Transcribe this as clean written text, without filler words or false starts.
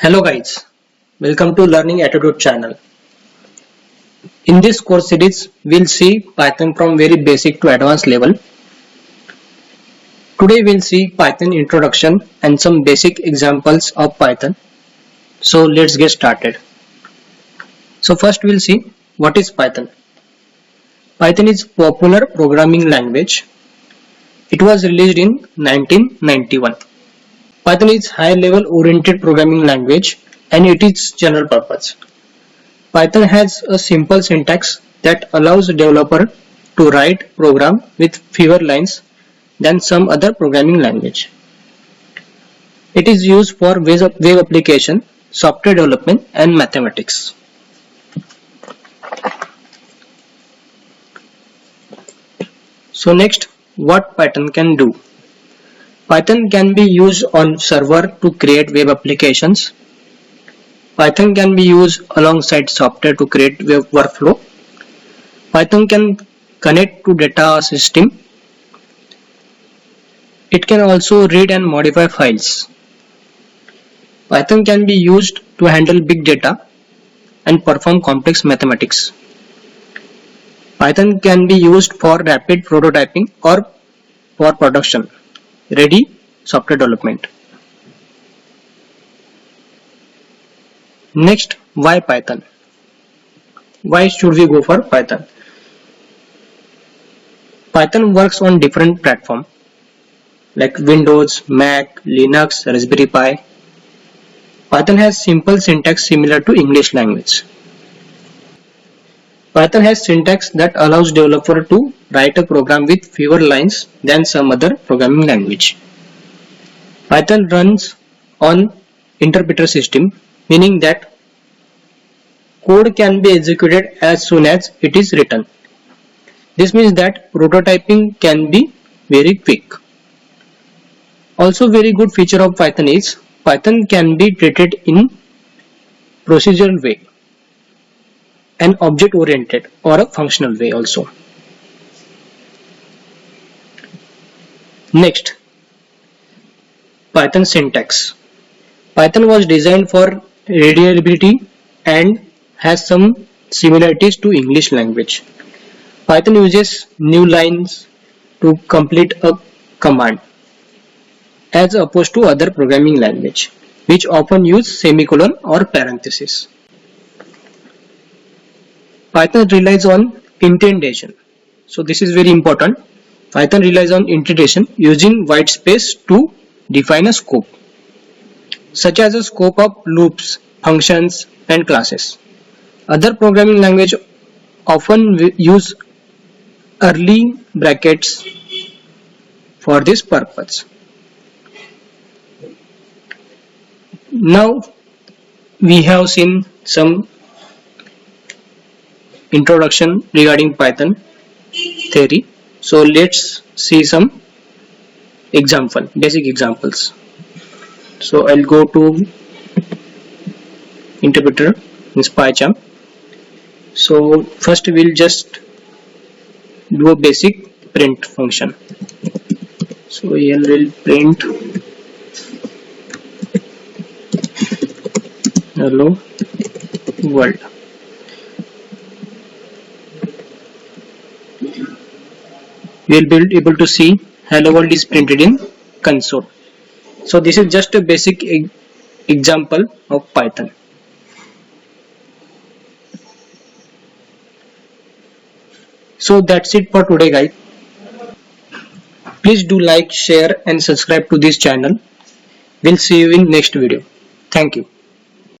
Hello guys, welcome to Learning Attitude channel. In this course series, we'll see Python from very basic to advanced level. Today we'll see Python introduction and some basic examples of Python. So let's get started. So first we'll see what is Python. Python is popular programming language. It was released in 1991. Python is high-level oriented programming language and it is general purpose. Python has a simple syntax that allows a developer to write program with fewer lines than some other programming language. It is used for web application, software development and mathematics. So next, what Python can do? Python can be used on server to create web applications. Python can be used alongside software to create web workflow. Python can connect to data system. It can also read and modify files. Python can be used to handle big data and perform complex mathematics. Python can be used for rapid prototyping or for production ready software development. Next, why Python? Why should we go for Python? Python works on different platforms like Windows, Mac, Linux, Raspberry Pi. Python has simple syntax similar to English language. Python has syntax that allows developer to write a program with fewer lines than some other programming language. Python runs on interpreter system, meaning that code can be executed as soon as it is written. This means that prototyping can be very quick. Also, very good feature of Python is Python can be treated in procedural way, an object oriented or a functional way also. Next, Python syntax. Python was designed for readability and has some similarities to English language. Python uses new lines to complete a command as opposed to other programming language which often use semicolon or parenthesis. Python relies on indentation. So this is very important. Python relies on indentation using white space to define a scope, such as a scope of loops, functions, and classes. Other programming languages often use curly brackets for this purpose. Now we have seen some introduction regarding Python theory. So let's see some basic examples. So I'll go to interpreter, this PyCharm. So first we'll just do a basic print function. So here we'll print hello world. We'll be able to see hello world is printed in console. So this is just a basic example of Python. So that's it for today guys. Please do like, share and subscribe to this channel. We'll see you in next video. Thank you.